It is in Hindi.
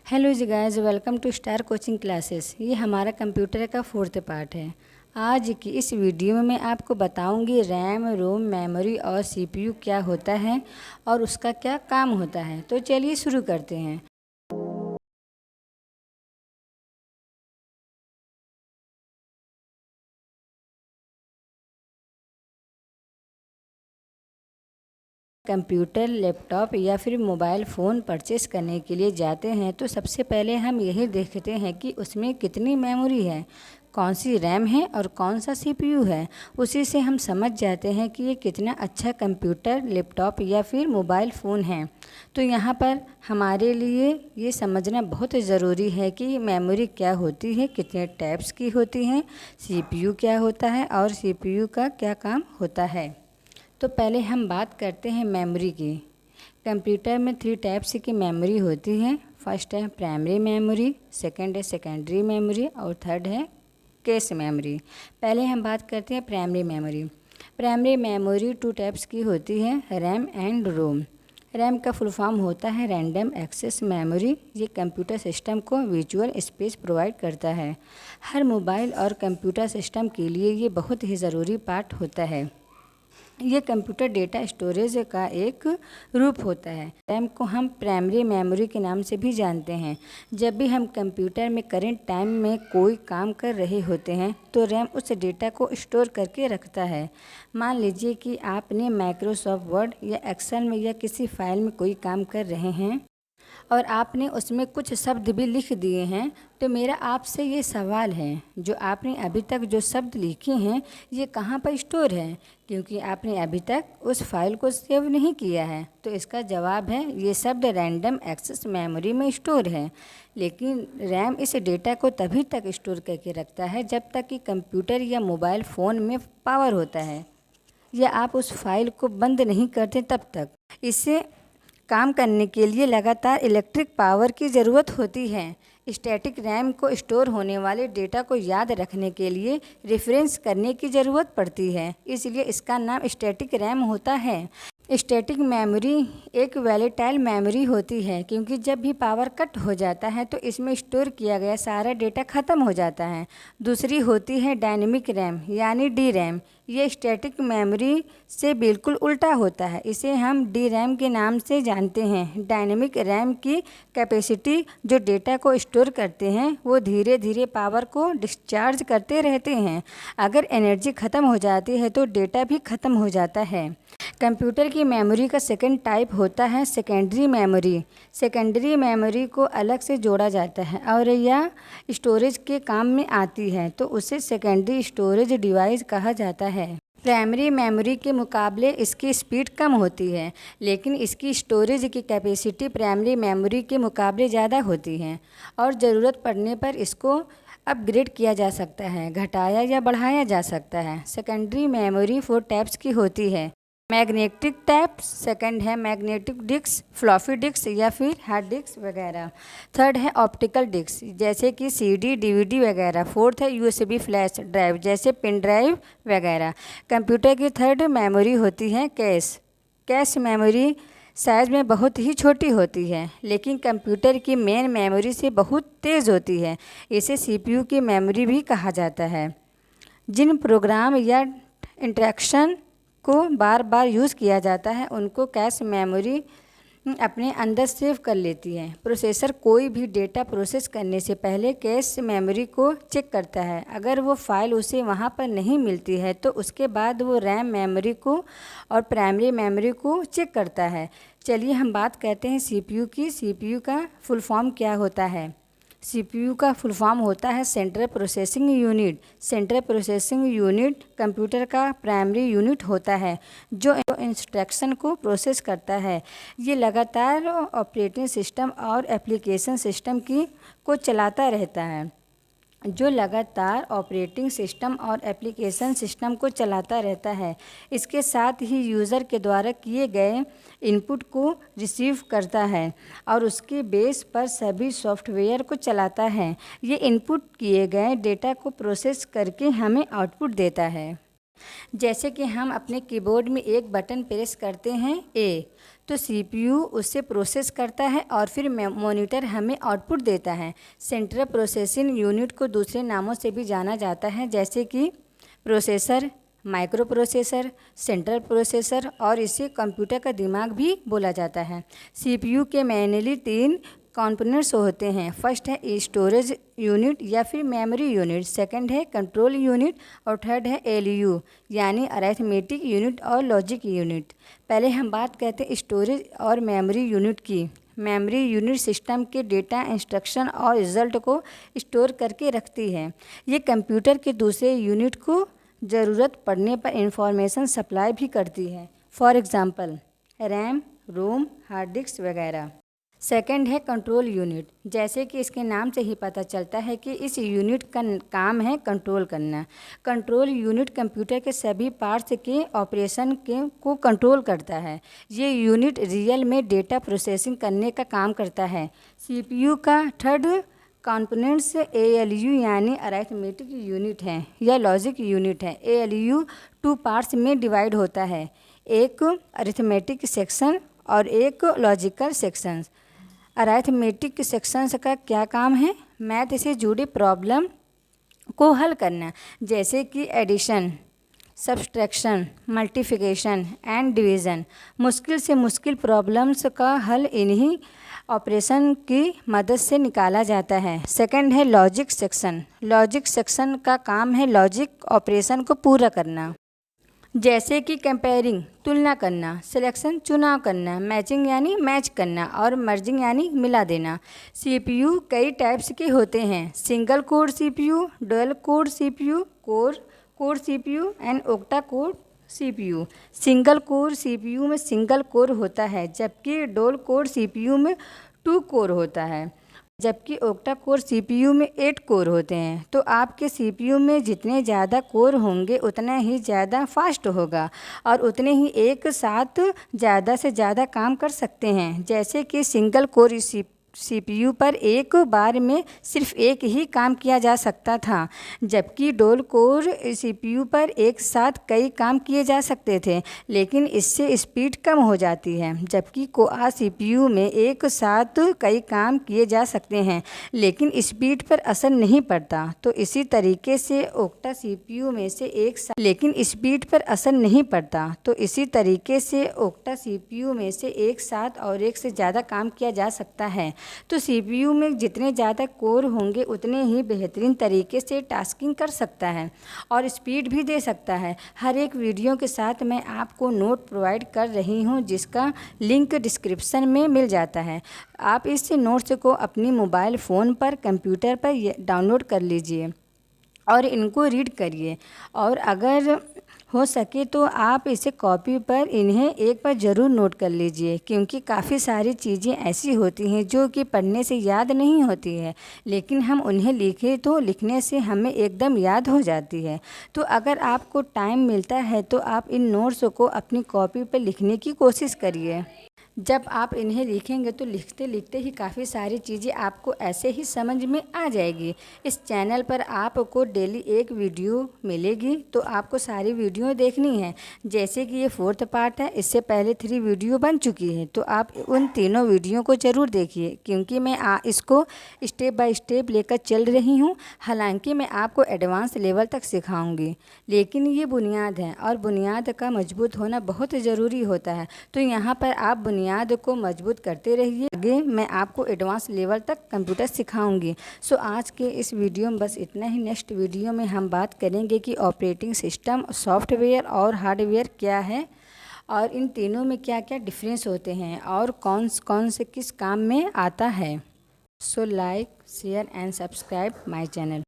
हेलो जी guys, welcome to star coaching classes. ये हमारा कंप्यूटर का 4th पार्ट है। आज की इस वीडियो में मैं आपको बताऊंगी रैम, रोम, मेमोरी और सीपीयू क्या होता है और उसका क्या काम होता है। तो चलिए शुरू करते हैं। कंप्यूटर, लैपटॉप या फिर मोबाइल फ़ोन परचेस करने के लिए जाते हैं तो सबसे पहले हम यही देखते हैं कि उसमें कितनी मेमोरी है, कौन सी रैम है और कौन सा सीपीयू है। उसी से हम समझ जाते हैं कि ये कितना अच्छा कंप्यूटर, लैपटॉप या फिर मोबाइल फ़ोन है। तो यहाँ पर हमारे लिए ये समझना बहुत ज़रूरी है कि मेमोरी क्या होती है, कितने टाइप्स की होती हैं, सीपीयू क्या होता है और सीपीयू का क्या काम होता है। तो पहले हम बात करते हैं मेमोरी की। कंप्यूटर में 3 टाइप्स की मेमोरी होती है। फर्स्ट है प्राइमरी मेमोरी, सेकंड है सेकेंडरी मेमोरी और थर्ड है कैश मेमोरी। पहले हम बात करते हैं primary memory. Primary memory 2 types की होती है, रैम एंड रोम। रैम का फुल फॉर्म होता है रैंडम एक्सेस मेमोरी। ये कंप्यूटर सिस्टम को विजुअल स्पेस प्रोवाइड करता है। हर मोबाइल और कंप्यूटर सिस्टम के लिए ये बहुत ही ज़रूरी पार्ट होता है। ये कंप्यूटर डेटा स्टोरेज का एक रूप होता है। रैम को हम प्राइमरी मेमोरी के नाम से भी जानते हैं। जब भी हम कंप्यूटर में करंट टाइम में कोई काम कर रहे होते हैं तो रैम उस डेटा को स्टोर करके रखता है। मान लीजिए कि आपने माइक्रोसॉफ्ट वर्ड या एक्सेल में या किसी फाइल में कोई काम कर रहे हैं और आपने उसमें कुछ शब्द भी लिख दिए हैं। तो मेरा आपसे ये सवाल है, जो आपने अभी तक जो शब्द लिखे हैं ये कहाँ पर स्टोर है? क्योंकि आपने अभी तक उस फाइल को सेव नहीं किया है। तो इसका जवाब है ये शब्द रैंडम एक्सेस मेमोरी में स्टोर है। लेकिन रैम इस डेटा को तभी तक स्टोर करके रखता है जब तक कि कंप्यूटर या मोबाइल फ़ोन में पावर होता है या आप उस फाइल को बंद नहीं करते तब तक। इससे काम करने के लिए लगातार इलेक्ट्रिक पावर की ज़रूरत होती है। स्टैटिक रैम को स्टोर होने वाले डेटा को याद रखने के लिए रेफरेंस करने की ज़रूरत पड़ती है, इसलिए इसका नाम स्टैटिक रैम होता है। स्टैटिक मेमोरी एक वैलेटाइल मेमोरी होती है, क्योंकि जब भी पावर कट हो जाता है तो इसमें स्टोर किया गया सारा डेटा ख़त्म हो जाता है। दूसरी होती है डायनेमिक रैम यानी डी रैम। ये स्टैटिक मेमोरी से बिल्कुल उल्टा होता है। इसे हम डी रैम के नाम से जानते हैं। डायनेमिक रैम की कैपेसिटी जो डेटा को स्टोर करते हैं वो धीरे धीरे पावर को डिस्चार्ज करते रहते हैं। अगर एनर्जी ख़त्म हो जाती है तो डेटा भी ख़त्म हो जाता है। कंप्यूटर की मेमोरी का सेकंड टाइप होता है सेकेंडरी मेमोरी। सेकेंडरी मेमोरी को अलग से जोड़ा जाता है और यह स्टोरेज के काम में आती है, तो उसे सेकेंडरी स्टोरेज डिवाइस कहा जाता है। प्राइमरी मेमोरी के मुकाबले इसकी स्पीड कम होती है, लेकिन इसकी स्टोरेज की कैपेसिटी प्राइमरी मेमोरी के मुकाबले ज़्यादा होती है और ज़रूरत पड़ने पर इसको अपग्रेड किया जा सकता है, घटाया या बढ़ाया जा सकता है। सेकेंडरी मेमोरी 4 टाइप्स की होती है। मैग्नेटिक टाइप, सेकंड है मैग्नेटिक डिस्क, फ्लॉपी डिस्क या फिर हार्ड डिस्क वगैरह। थर्ड है ऑप्टिकल डिस्क जैसे कि सीडी, डीवीडी वगैरह। फोर्थ है यूएसबी फ्लैश ड्राइव जैसे पेन ड्राइव वगैरह। कंप्यूटर की थर्ड मेमोरी होती है कैश। कैश मेमोरी साइज़ में बहुत ही छोटी होती है, लेकिन कंप्यूटर की मेन मेमोरी से बहुत तेज़ होती है। इसे सीपीयू की मेमोरी भी कहा जाता है। जिन प्रोग्राम या इंटरेक्शन को बार बार यूज़ किया जाता है उनको कैश मेमोरी अपने अंदर सेव कर लेती है। प्रोसेसर कोई भी डेटा प्रोसेस करने से पहले कैश मेमोरी को चेक करता है। अगर वो फाइल उसे वहाँ पर नहीं मिलती है तो उसके बाद वो रैम मेमोरी को और प्राइमरी मेमोरी को चेक करता है। चलिए हम बात करते हैं सीपीयू की। सीपीयू का फुल फॉर्म क्या होता है? सीपीयू का फुल फॉर्म होता है central processing unit. Central processing unit computer का प्राइमरी यूनिट होता है जो इंस्ट्रक्शन को प्रोसेस करता है। ये लगातार ऑपरेटिंग सिस्टम और एप्लीकेशन सिस्टम को चलाता रहता है। जो लगातार ऑपरेटिंग सिस्टम और एप्लीकेशन सिस्टम को चलाता रहता है। इसके साथ ही यूज़र के द्वारा किए गए इनपुट को रिसीव करता है और उसके बेस पर सभी सॉफ्टवेयर को चलाता है। ये इनपुट किए गए डेटा को प्रोसेस करके हमें आउटपुट देता है। जैसे कि हम अपने कीबोर्ड में एक बटन प्रेस करते हैं ए, तो सीपीयू उससे प्रोसेस करता है और फिर मॉनिटर हमें आउटपुट देता है। सेंट्रल प्रोसेसिंग यूनिट को दूसरे नामों से भी जाना जाता है, जैसे कि processor, micro processor, central processor, और इसे कंप्यूटर का दिमाग भी बोला जाता है। सीपीयू के मेनली 3 कंपोनेंट्स होते हैं। फर्स्ट है स्टोरेज यूनिट या फिर मेमोरी यूनिट, सेकंड है कंट्रोल यूनिट और थर्ड है एलयू यानी अरिथमेटिक यूनिट और लॉजिक यूनिट। पहले हम बात करते हैं स्टोरेज और मेमोरी यूनिट की। मेमोरी यूनिट सिस्टम के डेटा, इंस्ट्रक्शन और रिजल्ट को स्टोर करके रखती है। ये कंप्यूटर के दूसरे यूनिट को ज़रूरत पड़ने पर इंफॉर्मेशन सप्लाई भी करती है, for example RAM, ROM, hard disk वगैरह। सेकंड है कंट्रोल यूनिट। जैसे कि इसके नाम से ही पता चलता है कि इस यूनिट का काम है कंट्रोल करना। कंट्रोल यूनिट कंप्यूटर के सभी पार्ट्स के ऑपरेशन को कंट्रोल करता है। ये यूनिट रियल में डेटा प्रोसेसिंग करने का काम करता है। सीपीयू का थर्ड कंपोनेंट्स एएलयू यानी अरिथमेटिक यूनिट है या लॉजिक यूनिट है। एएलयू 2 पार्ट्स में डिवाइड होता है, एक अरिथमेटिक सेक्शन और एक लॉजिकल सेक्शन। अरिथमेटिक सेक्शंस का क्या काम है? मैथ से जुड़ी प्रॉब्लम को हल करना, जैसे कि addition, subtraction, multiplication and division. मुश्किल से मुश्किल प्रॉब्लम्स का हल इन्हीं ऑपरेशन की मदद से निकाला जाता है। सेकंड है लॉजिक सेक्शन। लॉजिक सेक्शन का काम है लॉजिक ऑपरेशन को पूरा करना, जैसे कि कंपेयरिंग तुलना करना, सिलेक्शन चुनाव करना, मैचिंग यानी मैच करना और मर्जिंग यानी मिला देना। सीपीयू कई टाइप्स के होते हैं, single core CPU, dual core CPU, core CPU and octa core CPU. Single core CPU में सिंगल कोर होता है, जबकि डुअल कोर सीपीयू में 2 कोर होता है, जबकि ऑक्टा कोर सीपीयू में 8 कोर होते हैं। तो आपके सीपीयू में जितने ज़्यादा कोर होंगे उतना ही ज़्यादा फास्ट होगा और उतने ही एक साथ ज़्यादा से ज़्यादा काम कर सकते हैं। जैसे कि सिंगल कोर सीपीयू पर एक बार में सिर्फ एक ही काम किया जा सकता था, जबकि डुअल कोर सीपीयू पर एक साथ कई काम किए जा सकते थे, लेकिन इससे स्पीड कम हो जाती है। जबकि कोर सीपीयू में एक साथ कई काम किए जा सकते हैं, लेकिन स्पीड पर असर नहीं पड़ता। तो इसी तरीके से ऑक्टा सीपीयू में से एक साथ लेकिन स्पीड पर असर नहीं पड़ता। तो इसी तरीके से ऑक्टा सीपीयू में से एक साथ और एक से ज़्यादा काम किया जा सकता है। तो सीपीयू में जितने ज़्यादा कोर होंगे उतने ही बेहतरीन तरीके से टास्किंग कर सकता है और स्पीड भी दे सकता है। हर एक वीडियो के साथ मैं आपको नोट प्रोवाइड कर रही हूँ, जिसका लिंक डिस्क्रिप्शन में मिल जाता है। आप इस नोट्स को अपनी मोबाइल फ़ोन पर, कंप्यूटर पर डाउनलोड कर लीजिए और इनको रीड करिए, और अगर हो सके तो आप इसे कॉपी पर इन्हें एक बार ज़रूर नोट कर लीजिए, क्योंकि काफ़ी सारी चीज़ें ऐसी होती हैं जो कि पढ़ने से याद नहीं होती है, लेकिन हम उन्हें लिखें तो लिखने से हमें एकदम याद हो जाती है। तो अगर आपको टाइम मिलता है तो आप इन नोट्स को अपनी कॉपी पर लिखने की कोशिश करिए। जब आप इन्हें लिखेंगे तो लिखते लिखते ही काफ़ी सारी चीज़ें आपको ऐसे ही समझ में आ जाएगी। इस चैनल पर आपको डेली एक वीडियो मिलेगी, तो आपको सारी वीडियो देखनी है। जैसे कि ये 4th पार्ट है, इससे पहले 3 वीडियो बन चुकी है, तो आप उन तीनों वीडियो को ज़रूर देखिए, क्योंकि मैं इसको स्टेप बाय स्टेप लेकर चल रही हूँ। हालांकि मैं आपको एडवांस लेवल तक सिखाऊँगी, लेकिन ये बुनियाद है और बुनियाद का मजबूत होना बहुत ज़रूरी होता है। तो यहाँ पर आप बुनियाद को मजबूत करते रहिए। आगे मैं आपको एडवांस लेवल तक कंप्यूटर सिखाऊंगी। सो आज के इस वीडियो में बस इतना ही। नेक्स्ट वीडियो में हम बात करेंगे कि ऑपरेटिंग सिस्टम, सॉफ्टवेयर और हार्डवेयर क्या है और इन तीनों में क्या क्या डिफरेंस होते हैं और कौन से किस काम में आता है। So like, share and subscribe my channel.